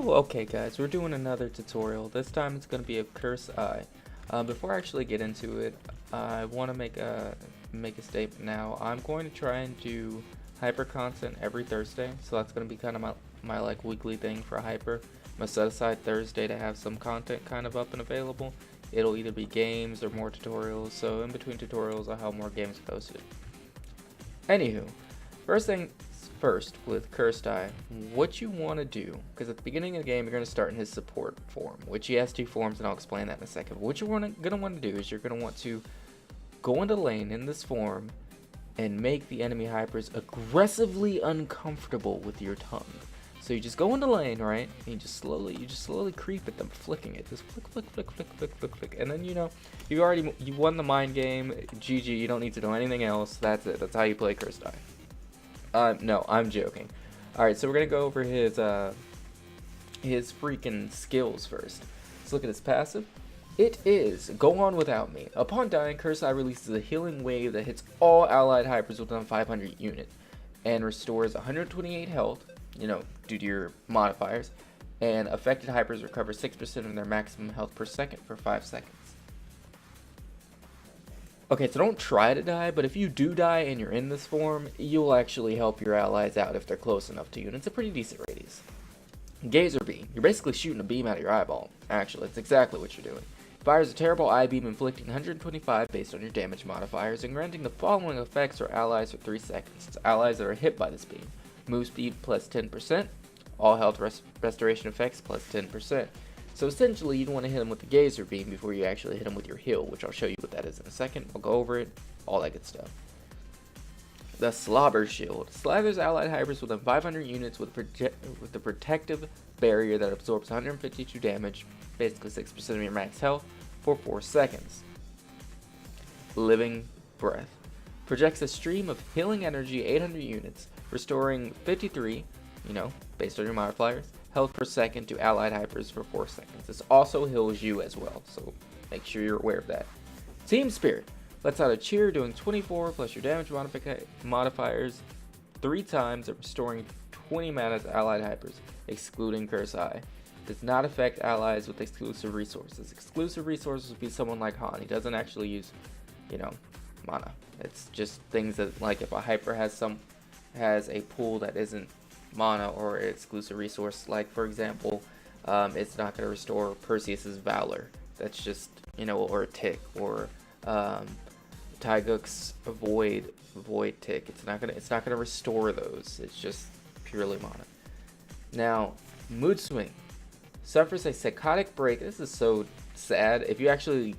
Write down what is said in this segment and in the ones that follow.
So, okay guys, we're doing another tutorial. This time it's going to be a Curse Eye. Before I actually get into it, I want to make a statement now. I'm going to try and do hyper content every Thursday, so that's going to be kind of my like weekly thing for hyper. I'm going to set aside Thursday to have some content kind of up and available. It'll either be games or more tutorials, so in between tutorials I'll have more games posted. Anywho, first thing first with Cursed Eye, what you want to do, because at the beginning of the game you're going to start in his support form, which he has two forms, and I'll explain that in a second. But what you're going to want to do is you're going to want to go into lane in this form and make the enemy hypers aggressively uncomfortable with your tongue. So you just go into lane, right, and you just slowly creep at them, flicking it, just flick, flick, flick, flick, flick, flick, flick, and then you won the mind game. GG, you don't need to know anything else. That's it. That's how you play Cursed Eye. No, I'm joking. Alright, so we're gonna go over his freaking skills first. Let's look at his passive. It is Go On Without Me. Upon dying, Cursed Eye releases a healing wave that hits all allied hypers within 500 units and restores 128 health, due to your modifiers, and affected hypers recover 6% of their maximum health per second for 5 seconds. Okay, so don't try to die, but if you do die and you're in this form, you'll actually help your allies out if they're close enough to you, and it's a pretty decent radius. Gazer Beam. You're basically shooting a beam out of your eyeball. Actually, it's exactly what you're doing. Fires a terrible eye beam inflicting 125 based on your damage modifiers and granting the following effects for allies for 3 seconds. It's allies that are hit by this beam. Move speed plus 10%. All health restoration effects plus 10%. So essentially, you'd want to hit him with the Gazer Beam before you actually hit him with your heal, which I'll show you what that is in a second. I'll go over it, all that good stuff. The Slobber Shield. Slathers allied hypers within 500 units with a protective barrier that absorbs 152 damage, basically 6% of your max health, for 4 seconds. Living Breath. Projects a stream of healing energy 800 units, restoring 53, based on your modifiers, health per second to allied hypers for 4 seconds. This also heals you as well, so make sure you're aware of that. Team Spirit lets out a cheer doing 24 plus your damage modifiers 3 times and restoring 20 mana to allied hypers, excluding Curse Eye. Does not affect allies with exclusive resources. Exclusive resources would be someone like Han. He doesn't actually use, mana. It's just things that, like, if a hyper has a pool that isn't mana or exclusive resource, like for example, it's not going to restore Perseus's Valor. That's just, or a tick, or Taiguk's Void tick. It's not gonna restore those. It's just purely mana. Now, Mood Swing suffers a psychotic break. This is so sad. If you actually,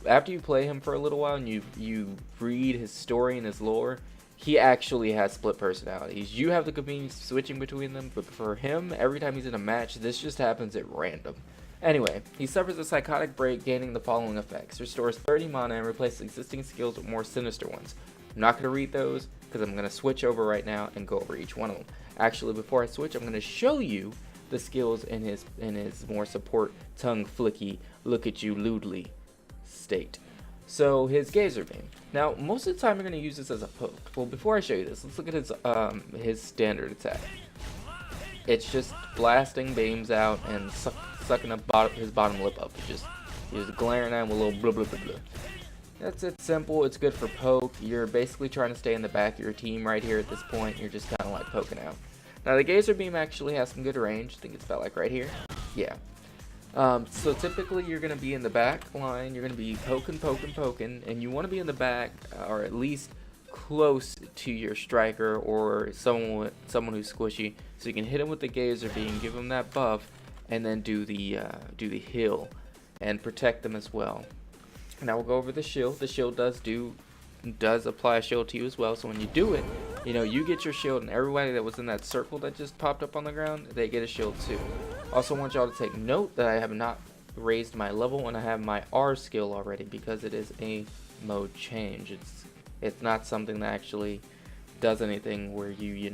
after you play him for a little while and you read his story and his lore, he actually has split personalities. You have the convenience of switching between them, but for him, every time he's in a match, this just happens at random. Anyway, he suffers a psychotic break, gaining the following effects. Restores 30 mana and replaces existing skills with more sinister ones. I'm not going to read those, because I'm going to switch over right now and go over each one of them. Actually, before I switch, I'm going to show you the skills in his more support, tongue flicky, look at you lewdly state. So his Gazer Beam. Now, most of the time you're going to use this as a poke. Well, before I show you this, let's look at his standard attack. It's just blasting beams out and sucking up his bottom lip up. He's just glaring at him with a little blah blah blah blah. That's it, simple. It's good for poke. You're basically trying to stay in the back of your team right here at this point. You're just kind of like poking out. Now, the Gazer Beam actually has some good range. I think it's about like right here. Yeah. So typically you're going to be in the back line, you're going to be poking, and you want to be in the back, or at least close to your striker or someone who's squishy, so you can hit him with the Gazer Beam, give him that buff, and then do the heal and protect them as well. Now we'll go over the shield. The shield does apply a shield to you as well, so when you do it, you get your shield, and everybody that was in that circle that just popped up on the ground, they get a shield too. Also want y'all to take note that I have not raised my level and I have my R skill already, because it is a mode change. It's not something that actually does anything where you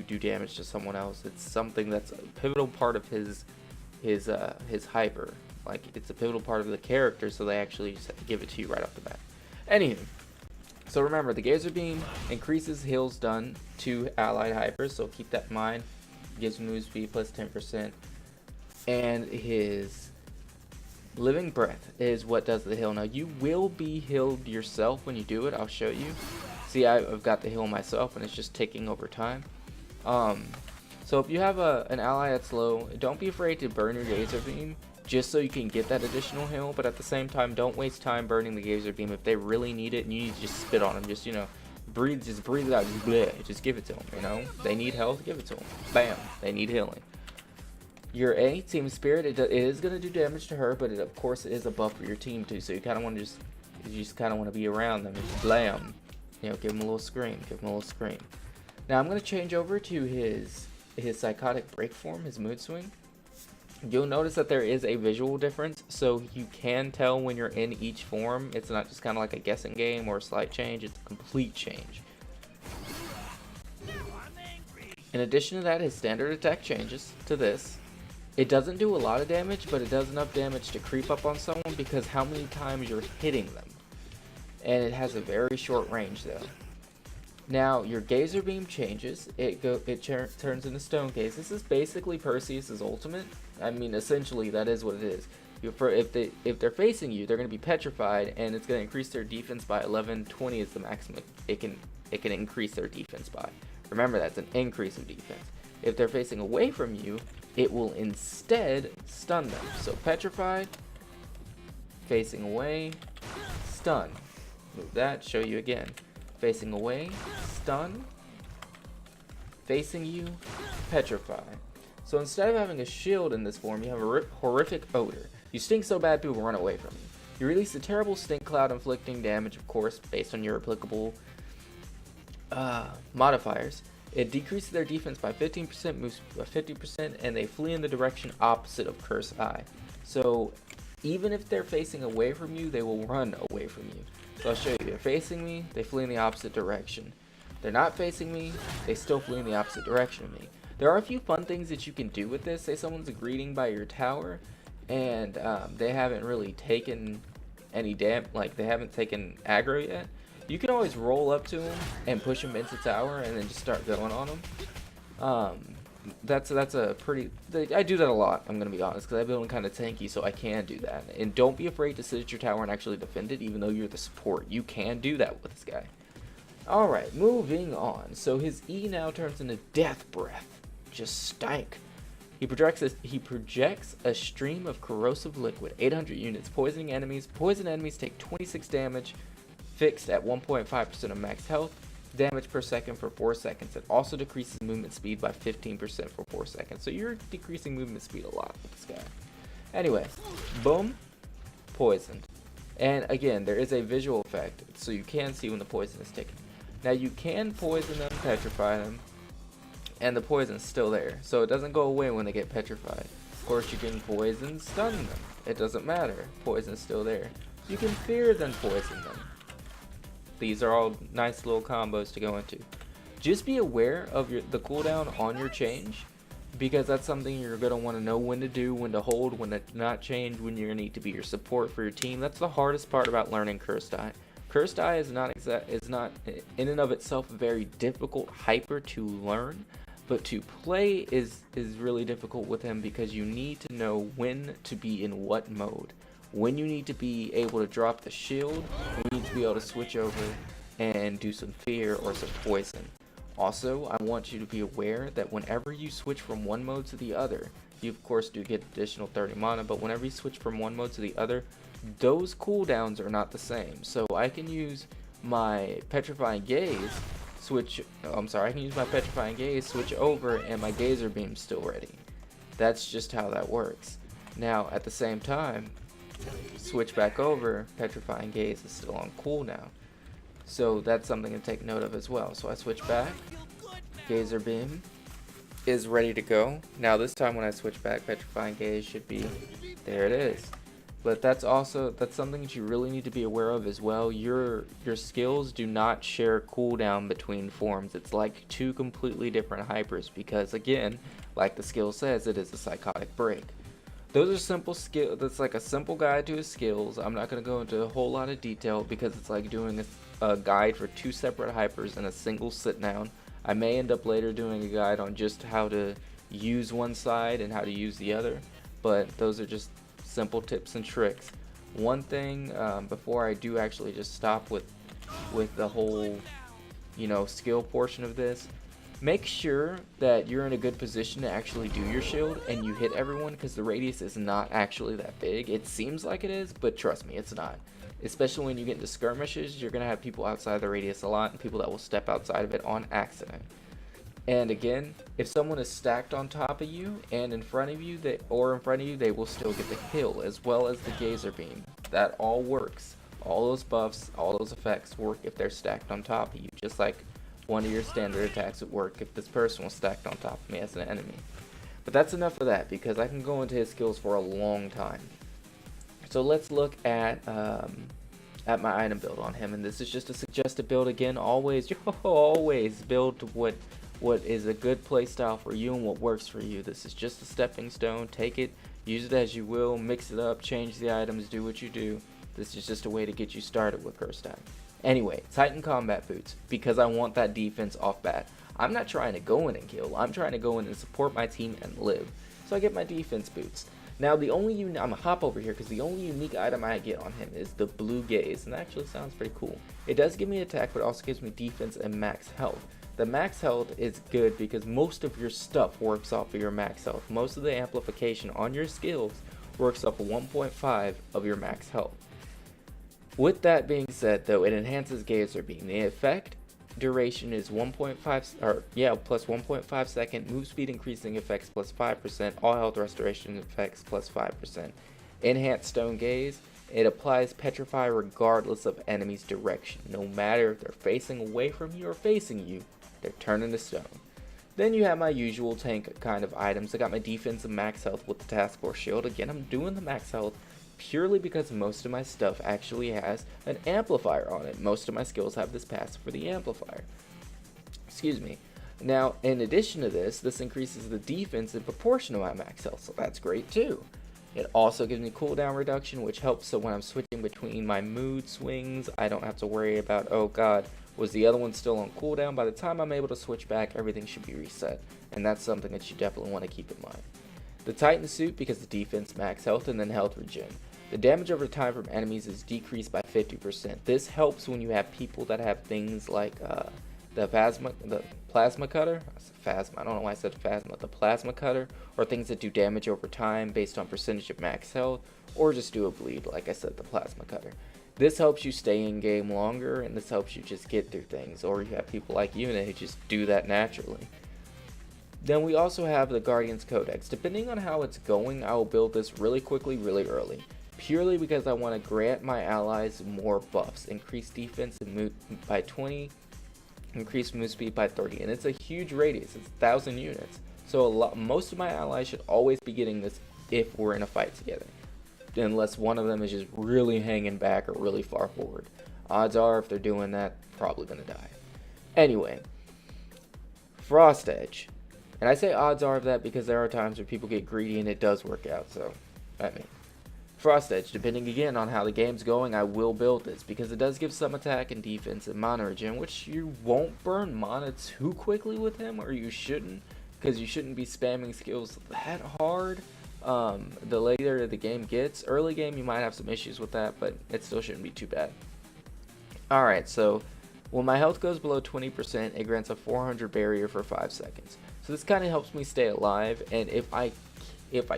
do damage to someone else. It's something that's a pivotal part of his hyper. Like, it's a pivotal part of the character, so they actually give it to you right off the bat. Anywho, so remember, the Gazer Beam increases heals done to allied hypers, so keep that in mind. Gives move speed plus 10%. and his Living Breath is what does the heal. Now you will be healed yourself when you do it. I'll show you. See, I've got the heal myself, and it's just ticking over time. So if you have an ally that's low, don't be afraid to burn your Gazer Beam just so you can get that additional heal. But at the same time, don't waste time burning the Gazer Beam if they really need it and you need to just spit on them. Just, you know, breathe it out. Just bleh, just give it to them. You know, they need health, give it to them. Bam, they need healing. Your A, Team Spirit, it is going to do damage to her, but of course it is a buff for your team too, so you kind of want to just kind of want to be around them, just blam, you know, give them a little scream, Now I'm going to change over to his Psychotic Break form, his Mood Swing. You'll notice that there is a visual difference, so you can tell when you're in each form. It's not just kind of like a guessing game or a slight change, it's a complete change. In addition to that, his standard attack changes to this. It doesn't do a lot of damage, but it does enough damage to creep up on someone because how many times you're hitting them. And it has a very short range though. Now your Gazer Beam changes. It turns into Stone Gaze. This is basically Perseus' ultimate. I mean, essentially that is what it is. If they're facing you, they're going to be petrified, and it's going to increase their defense by 11. 20 is the maximum it can increase their defense by. Remember, that's an increase of defense. If they're facing away from you, it will instead stun them. So petrified, facing away, stun. Move that, show you again. Facing away, stun, facing you, petrify. So instead of having a shield in this form, you have a horrific odor. You stink so bad people run away from you. You release a terrible stink cloud inflicting damage, of course, based on your applicable modifiers. It decreases their defense by 15%, moves by 50%, and they flee in the direction opposite of Curse Eye. So even if they're facing away from you, they will run away from you. So I'll show you. They're facing me, they flee in the opposite direction. They're not facing me, they still flee in the opposite direction of me. There are a few fun things that you can do with this. Say someone's greeting by your tower, and they haven't really taken any they haven't taken aggro yet. You can always roll up to them and push them into tower and then just start going on them. That's a pretty... I do that a lot, I'm going to be honest, because I build them kind of tanky, so I can do that. And don't be afraid to sit at your tower and actually defend it, even though you're the support. You can do that with this guy. Alright, moving on. So his E now turns into Death Breath. Just stank. He projects a stream of corrosive liquid, 800 units, poisoning enemies. Poison enemies take 26 damage, fixed at 1.5% of max health, damage per second for 4 seconds. It also decreases movement speed by 15% for 4 seconds. So you're decreasing movement speed a lot with this guy. Anyway, boom, poisoned. And again, there is a visual effect, so you can see when the poison is taken. Now you can poison them, petrify them, and the poison's still there. So it doesn't go away when they get petrified. Of course, you can poison, stun them. It doesn't matter. Poison's still there. You can fear, then poison them. These are all nice little combos to go into. Just be aware of the cooldown on your change, because that's something you're going to want to know when to do, when to hold, when to not change, when you're going to need to be your support for your team. That's the hardest part about learning Cursed Eye. Cursed Eye is not in and of itself very difficult hyper to learn, but to play is really difficult with him, because you need to know when to be in what mode. When you need to be able to drop the shield, you need to be able to switch over and do some fear or some poison. Also, I want you to be aware that whenever you switch from one mode to the other, you of course do get additional 30 mana, but whenever you switch from one mode to the other, those cooldowns are not the same. So I can use my Petrifying Gaze, switch over, and my Gazer Beam's still ready. That's just how that works. Now, at the same time, switch back over, Petrifying Gaze is still on cooldown. So that's something to take note of as well. So I switch back, Gazer Beam is ready to go. Now this time when I switch back, Petrifying Gaze should be, there it is. But that's something that you really need to be aware of as well. Your skills do not share cooldown between forms. It's like two completely different hypers, because again, like the skill says, it is a psychotic break. Those are simple skills. That's like a simple guide to his skills. I'm not going to go into a whole lot of detail, because it's like doing a guide for two separate hypers in a single sit down. I may end up later doing a guide on just how to use one side and how to use the other. but those are just simple tips and tricks. One thing before I do actually just stop with the whole, you know, skill portion of this, make sure that you're in a good position to actually do your shield and you hit everyone, because the radius is not actually that big. It seems like it is, but trust me, it's not. Especially when you get into skirmishes, you're going to have people outside the radius a lot and people that will step outside of it on accident. And again, if someone is stacked on top of you and in front of you, they will still get the kill, as well as the geyser beam. That all works. All those buffs, all those effects work if they're stacked on top of you, just like one of your standard attacks would work if this person was stacked on top of me as an enemy. But that's enough of that, because I can go into his skills for a long time. So let's look at my item build on him, and this is just a suggested build. Again, always build what is a good play style for you and what works for you. This is just a stepping stone. Take it, use it as you will, mix it up, change the items, do what you do. This is just a way to get you started with curse time. Anyway, Titan combat boots, because I want that defense off bat. I'm not trying to go in and kill, I'm trying to go in and support my team and live. So I get my defense boots. Now the only I'm gonna hop over here because the only unique item I get on him is the blue gaze, and that actually sounds pretty cool. It does give me attack, but it also gives me defense and max health. The max health is good because most of your stuff works off of your max health. Most of the amplification on your skills works off of 1.5 of your max health. With that being said, though, it enhances geyser beam. The effect duration is plus 1.5 second, move speed increasing effects plus 5%, all health restoration effects plus 5%. Enhanced stone gaze, it applies petrify regardless of enemy's direction. No matter if they're facing away from you or facing you, they're turning to stone. Then you have my usual tank kind of items. I got my defense and max health with the task force shield. Again, I'm doing the max health purely because most of my stuff actually has an amplifier on it. Most of my skills have this passive for the amplifier. Excuse me. Now, in addition to this increases the defense in proportion to my max health, so that's great too. It also gives me cooldown reduction, which helps so when I'm switching between my mood swings, I don't have to worry about, oh god, was the other one still on cooldown? By the time I'm able to switch back, everything should be reset, and that's something that you definitely want to keep in mind. The Titan suit, because the defense, max health, and then health regen. The damage over time from enemies is decreased by 50%. This helps when you have people that have things like the plasma cutter. I don't know why I said phasma. The plasma cutter, or things that do damage over time based on percentage of max health, or just do a bleed, like I said, the plasma cutter. This helps you stay in game longer, and this helps you just get through things. Or you have people like Unit who just do that naturally. Then we also have the Guardian's Codex. Depending on how it's going, I will build this really quickly, really early. Purely because I want to grant my allies more buffs. Increase defense and move by 20, increase move speed by 30. And it's a huge radius, it's 1,000 units. So most of my allies should always be getting this if we're in a fight together. Unless one of them is just really hanging back or really far forward. Odds are, if they're doing that, probably going to die. Anyway, Frost Edge. And I say odds are of that because there are times where people get greedy and it does work out. So, I mean, Frost Edge, depending again on how the game's going, I will build this because it does give some attack and defense and mana regen, which you won't burn mana too quickly with him, or you shouldn't, because you shouldn't be spamming skills that hard. The later the game gets, early game you might have some issues with that, but it still shouldn't be too bad. Alright, so when my health goes below 20%, it grants a 400 barrier for 5 seconds. So this kind of helps me stay alive, and if I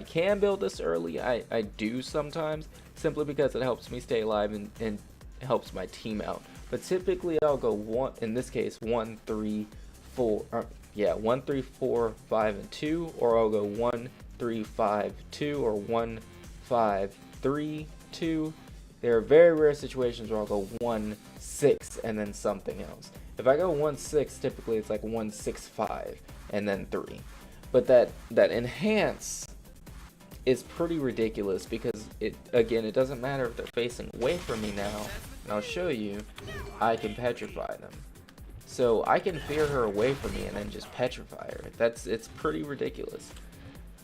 can build this early, I do sometimes, simply because it helps me stay alive and helps my team out. But typically I'll go in this case 1, 3, 4, 1, 3, 4, 5, and 2, or I'll go 1, 3, 5, 2, or 1, 5, 3, 2. There are very rare situations where I'll go 1, 6, and then something else. If I go 1, 6, typically it's like 1, 6, 5, and then 3. But that enhance is pretty ridiculous because it doesn't matter if they're facing away from me now, and I'll show you, I can petrify them. So I can fear her away from me and then just petrify her. It's pretty ridiculous.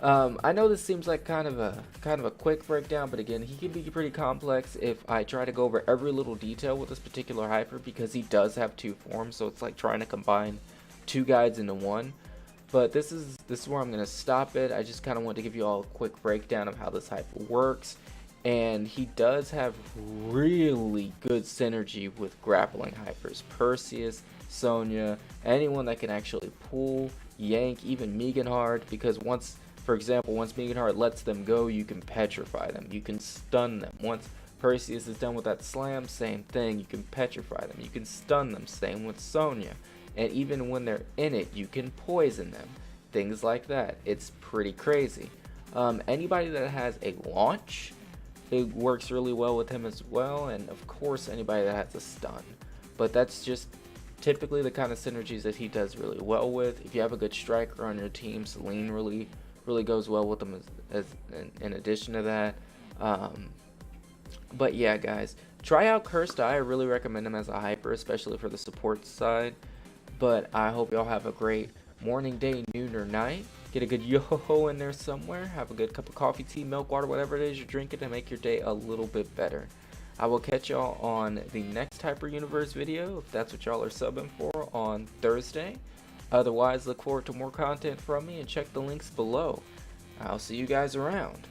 I know this seems like kind of a quick breakdown, but again, he can be pretty complex if I try to go over every little detail with this particular hyper, because he does have 2 forms, so it's like trying to combine 2 guides into one. But this is where I'm gonna stop it. I just kind of want to give you all a quick breakdown of how this hyper works. And he does have really good synergy with grappling hypers. Perseus, Sonya, anyone that can actually pull, yank, even Meganhard, because once, for example, once Meganhard lets them go, you can petrify them, you can stun them. Once Perseus is done with that slam, same thing, you can petrify them, you can stun them, same with Sonya. And even when they're in it, you can poison them, things like that. It's pretty crazy. Anybody that has a launch, it works really well with him as well, and of course anybody that has a stun. But that's just typically the kind of synergies that he does really well with. If you have a good striker on your team, Celine really goes well with him as in addition to that. But yeah, guys, try out Cursed Eye. I really recommend him as a hyper, especially for the support side. But I hope y'all have a great morning, day, noon, or night. Get a good yo-ho-ho in there somewhere. Have a good cup of coffee, tea, milk, water, whatever it is you're drinking to make your day a little bit better. I will catch y'all on the next Hyper Universe video, if that's what y'all are subbing for, on Thursday. Otherwise, look forward to more content from me and check the links below. I'll see you guys around.